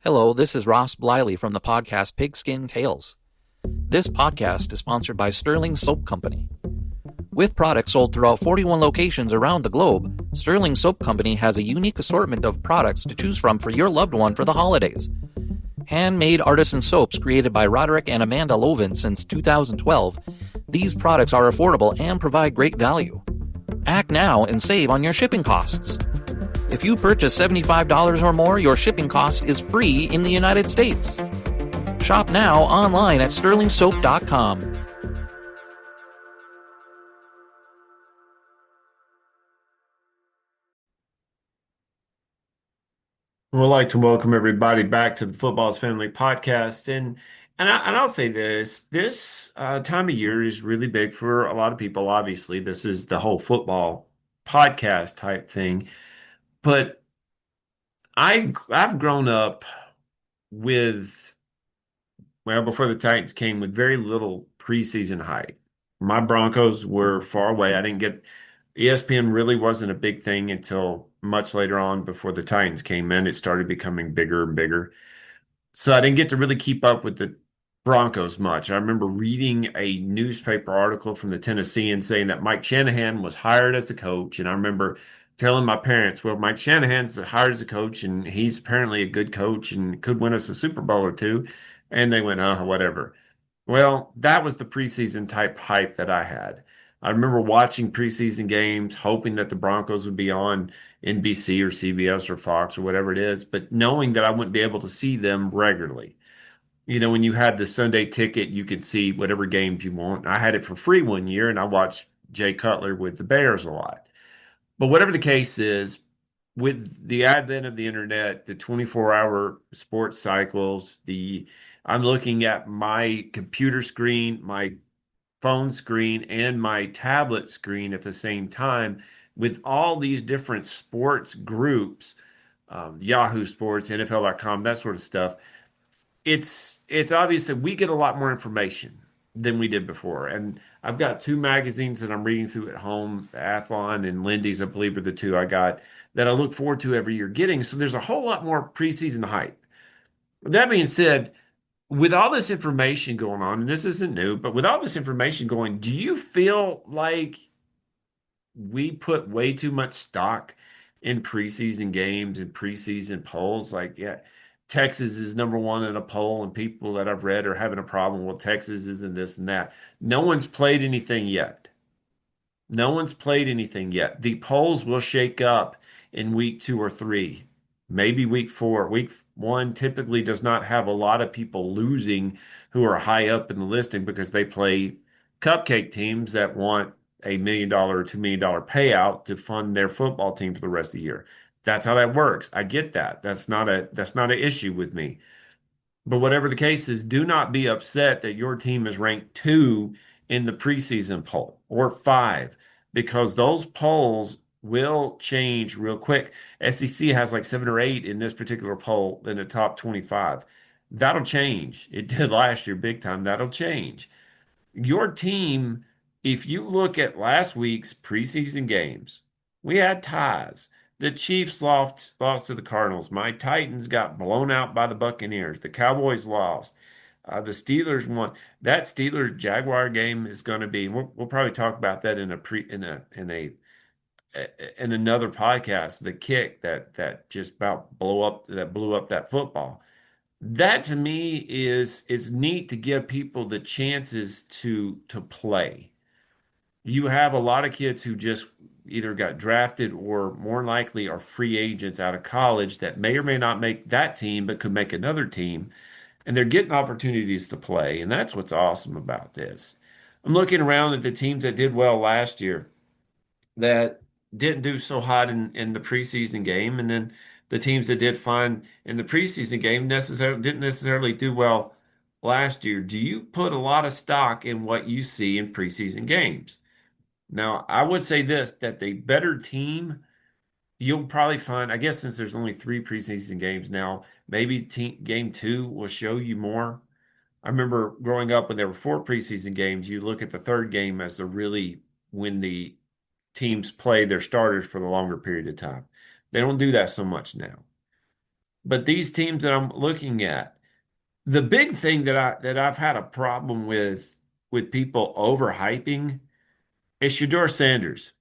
Hello, this is Ross Bliley from the podcast Pigskin Tales. This podcast is sponsored by Sterling Soap Company. With products sold throughout 41 locations around the globe, Sterling Soap Company has a unique assortment of products to choose from for your loved one for the holidays. Handmade artisan soaps created by Roderick and Amanda Lovin since 2012, these products are affordable and provide great value. Act now and save on your shipping costs. If you purchase $75 or more, your shipping cost is free in the United States. Shop now online at sterlingsoap.com. We'd like to welcome everybody back to the Football's Family Podcast, and I'll say this time of year is really big for a lot of people. Obviously, this is the whole football podcast type thing, but I've grown up with before the Titans came with very little preseason hype. My Broncos were far away. I didn't get ESPN really wasn't a big thing until much later on before the Titans came in. It started becoming bigger and bigger. So I didn't get to really keep up with the Broncos much. I remember reading a newspaper article from the Tennessean saying that Mike Shanahan was hired as a coach. And I remember telling my parents, well, Mike Shanahan's hired as a coach and he's apparently a good coach and could win us a Super Bowl or two. And they went, oh, whatever. Well, that was the preseason type hype that I had. I remember watching preseason games, hoping that the Broncos would be on NBC or CBS or Fox or whatever it is, but knowing that I wouldn't be able to see them regularly. You know, when you had the Sunday ticket, you could see whatever games you want. I had it for free one year and I watched Jay Cutler with the Bears a lot. But whatever the case is, with the advent of the internet, the 24-hour sports cycles, the I'm looking at my computer screen, my phone screen, and my tablet screen at the same time with all these different sports groups, Yahoo Sports, NFL.com, that sort of stuff. It's obvious that we get a lot more information than we did before. And I've got two magazines that I'm reading through at home, Athlon and Lindy's, I believe are the two I got that I look forward to every year getting. So there's a whole lot more preseason hype. That being said, with all this information going on, and this isn't new, but with all this information going, do you feel like we put way too much stock in preseason games and preseason polls? Like, yeah, Texas is number one in a poll, and people that I've read are having a problem. Well, Texas isn't this and that. No one's played anything yet. No one's played anything yet. The polls will shake up in week two or three, maybe week four. Week one typically does not have a lot of people losing who are high up in the listing because they play cupcake teams that want $1 million or $2 million payout to fund their football team for the rest of the year. That's how that works. I get that. That's not an issue with me. But whatever the case is, do not be upset that your team is ranked two in the preseason poll or five, because those polls will change real quick. SEC has like seven or eight in this particular poll in the top 25. That'll change. It did last year big time. That'll change. Your team, if you look at last week's preseason games, we had ties. The Chiefs lost to the Cardinals. My Titans got blown out by the Buccaneers. The Cowboys lost. The Steelers won. That Steelers Jaguar game is going to be. We'll probably talk about that in another podcast. The kick that just about blew up that football. That to me is neat to give people the chances to play. You have a lot of kids who just either got drafted or more likely are free agents out of college that may or may not make that team but could make another team, and they're getting opportunities to play, and that's what's awesome about this. I'm looking around at the teams that did well last year that didn't do so hot in the preseason game, and then the teams that did fine in the preseason game didn't necessarily do well last year. Do you put a lot of stock in what you see in preseason games? Now, I would say this, that the better team, you'll probably find, I guess since there's only three preseason games now, maybe game two will show you more. I remember growing up when there were four preseason games, you look at the third game as the really when the teams play their starters for the longer period of time. They don't do that so much now. But these teams that I'm looking at, the big thing that I've had a problem with people overhyping is Shador Sanders.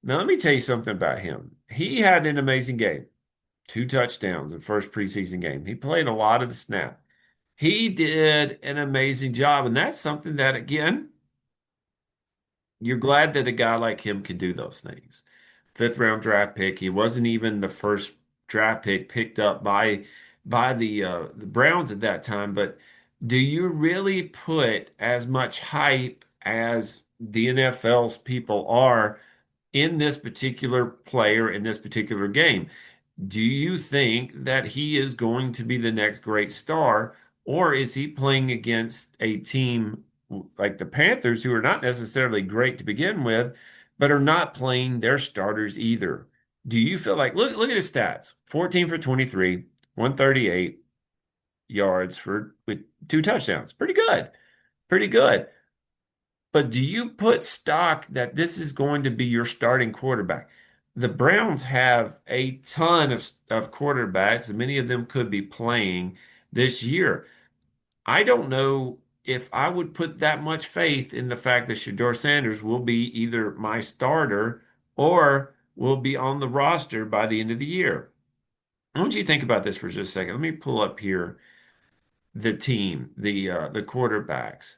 Now let me tell you something about him. He had an amazing game, 2 touchdowns in first preseason game. He played a lot of the snap. He did an amazing job, and that's something that again, you're glad that a guy like him can do those things. Fifth round draft pick. He wasn't even the first draft pick picked up by the Browns at that time. But do you really put as much hype as the NFL's people are in this particular player in this particular game? Do you think that he is going to be the next great star, or is he playing against a team like the Panthers, who are not necessarily great to begin with, but are not playing their starters either? Do you feel like look at his stats: 14 for 23, 138 yards for with 2 touchdowns. Pretty good. Pretty good. But do you put stock that this is going to be your starting quarterback? The Browns have a ton of quarterbacks, and many of them could be playing this year. I don't know if I would put that much faith in the fact that Shador Sanders will be either my starter or will be on the roster by the end of the year. I want you to think about this for just a second. Let me pull up here the team, the quarterbacks.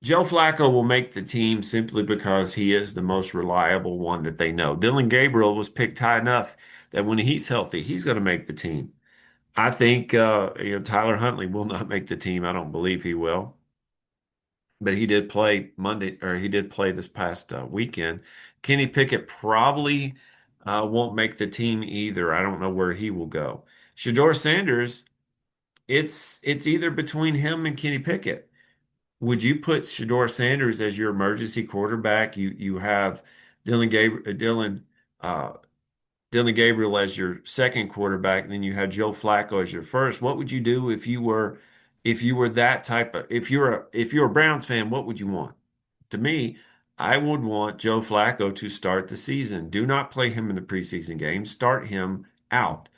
Joe Flacco will make the team simply because he is the most reliable one that they know. Dylan Gabriel was picked high enough that when he's healthy, he's going to make the team. I think Tyler Huntley will not make the team. I don't believe he will, but he did play Monday, or he did play this past weekend. Kenny Pickett probably won't make the team either. I don't know where he will go. Shador Sanders, it's either between him and Kenny Pickett. Would you put Shador Sanders as your emergency quarterback? You have Dylan Gabriel, Dylan Gabriel as your second quarterback, and then you had Joe Flacco as your first. What would you do if you were that type of if you're a Browns fan, what would you want? To me, I would want Joe Flacco to start the season. Do not play him in the preseason game. Start him out.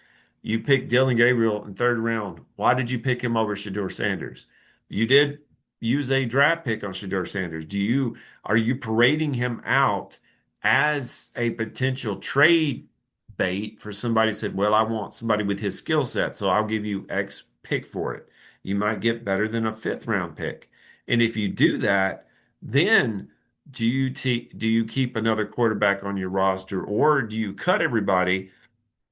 You picked Dylan Gabriel in third round. Why did you pick him over Shador Sanders? You did use a draft pick on Shador Sanders. Are you parading him out as a potential trade bait for somebody said, well, I want somebody with his skill set, so I'll give you X pick for it. You might get better than a fifth round pick. And if you do that, then do you keep another quarterback on your roster, or do you cut everybody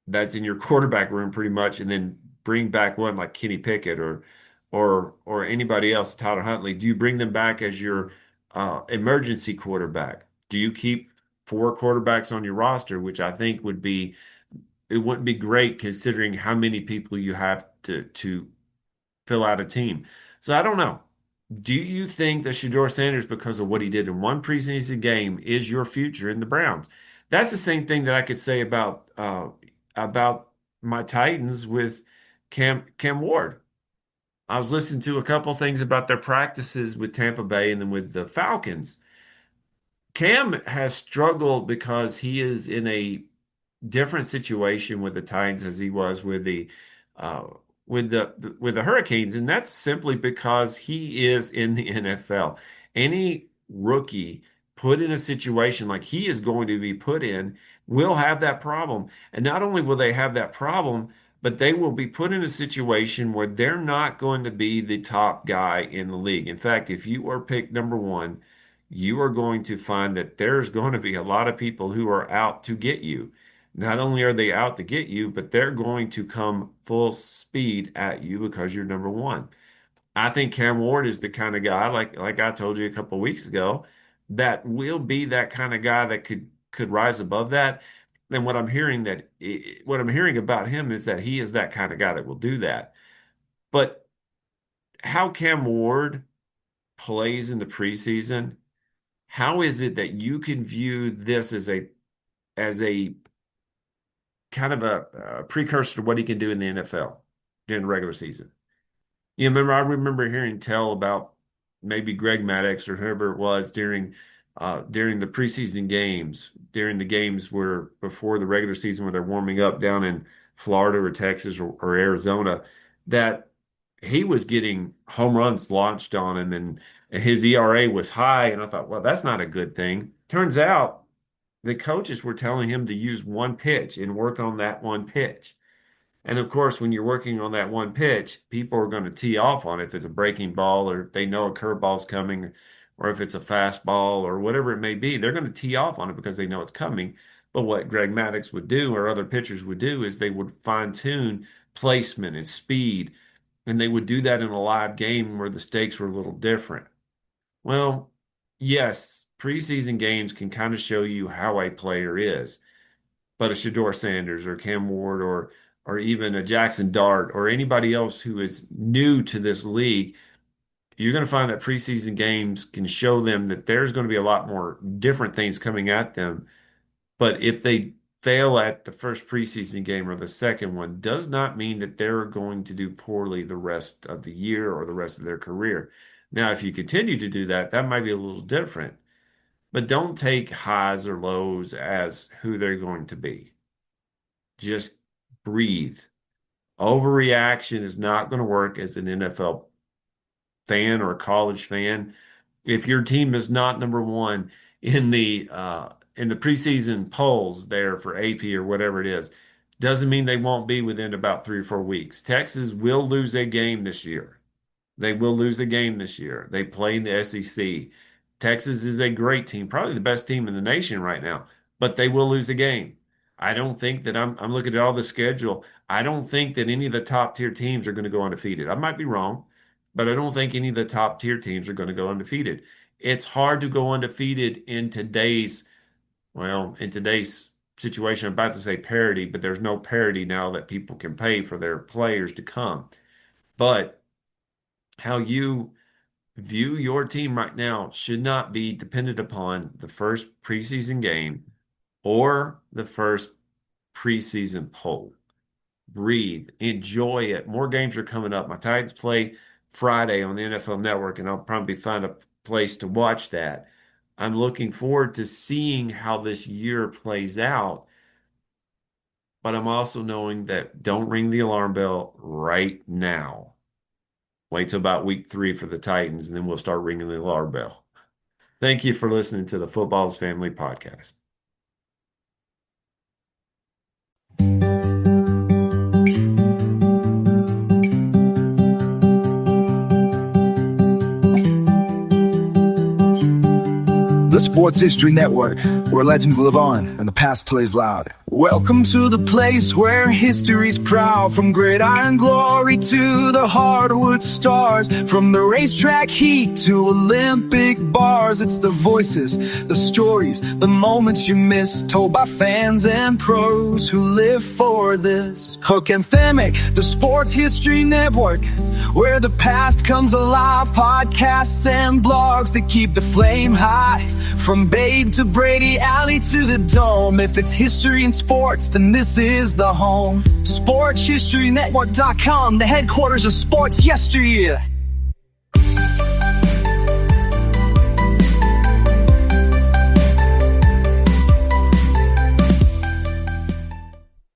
that's in your quarterback room pretty much and then bring back one like Kenny Pickett or anybody else, Tyler Huntley? Do you bring them back as your emergency quarterback? Do you keep 4 quarterbacks on your roster, which I think it wouldn't be great considering how many people you have to fill out a team. So I don't know. Do you think that Shador Sanders, because of what he did in one preseason game, is your future in the Browns? That's the same thing that I could say about my Titans with Cam Ward. I was listening to a couple things about their practices with Tampa Bay and then with the Falcons. Cam has struggled because he is in a different situation with the Titans as he was uh, with the Hurricanes, and that's simply because he is in the NFL. Any rookie put in a situation like he is going to be put in will have that problem. And not only will they have that problem, but they will be put in a situation where they're not going to be the top guy in the league. In fact, if you are picked number one, you are going to find that there's going to be a lot of people who are out to get you. Not only are they out to get you, but they're going to come full speed at you because you're number one. I think Cam Ward is the kind of guy, like I told you a couple of weeks ago, that will be that kind of guy that could rise above that. And what I'm hearing about him is that he is that kind of guy that will do that. But how Cam Ward plays in the preseason, how is it that you can view this as a kind of a precursor to what he can do in the NFL during the regular season? I remember hearing tell about maybe Greg Maddux or whoever it was during the preseason games, during the games where before the regular season where they're warming up down in Florida or Texas or Arizona, that he was getting home runs launched on him and his ERA was high. And I thought, well, that's not a good thing. Turns out the coaches were telling him to use one pitch and work on that one pitch. And of course, when you're working on that one pitch, people are going to tee off on it if it's a breaking ball or they know a curveball's coming, or if it's a fastball or whatever it may be, they're going to tee off on it because they know it's coming. But what Greg Maddux would do or other pitchers would do is they would fine tune placement and speed, and they would do that in a live game where the stakes were a little different. Well, yes, preseason games can kind of show you how a player is, but a Shedeur Sanders or Cam Ward or even a Jackson Dart or anybody else who is new to this league, you're going to find that preseason games can show them that there's going to be a lot more different things coming at them. But if they fail at the first preseason game or the second one, does not mean that they're going to do poorly the rest of the year or the rest of their career. Now, if you continue to do that, that might be a little different. But don't take highs or lows as who they're going to be. Just breathe. Overreaction is not going to work as an NFL fan or a college fan. If your team is not number one in the preseason polls there for AP or whatever it is, doesn't mean they won't be within about 3 or 4 weeks. Texas will lose a game this year. They will lose a game this year. They play in the SEC. Texas is a great team, probably the best team in the nation right now, but they will lose a game. I don't think that I'm looking at all the schedule. I don't think that any of the top tier teams are going to go undefeated. I might be wrong, but I don't think any of the top tier teams are going to go undefeated. It's hard to go undefeated in today's situation. I'm about to say parity, but there's no parity now that people can pay for their players to come. But how you view your team right now should not be dependent upon the first preseason game or the first preseason poll. Breathe, enjoy it. More games are coming up. My Titans play Friday on the NFL Network, and I'll probably find a place to watch that. I'm looking forward to seeing how this year plays out, but I'm also knowing that don't ring the alarm bell right now. Wait till about week 3 for the Titans, and then we'll start ringing the alarm bell. Thank you for listening to the Football's Family Podcast. The Sports History Network, where legends live on and the past plays loud. Welcome to the place where history's proud. From gridiron glory to the hardwood stars, from the racetrack heat to Olympic bars. It's the voices, the stories, the moments you miss, told by fans and pros who live for this. Hook and Themic, the Sports History Network, where the past comes alive. Podcasts and blogs that keep the flame high. From Babe to Brady, Alley to the Dome. If it's history and sports, then this is the home. SportsHistoryNetwork.com, the headquarters of sports yesteryear.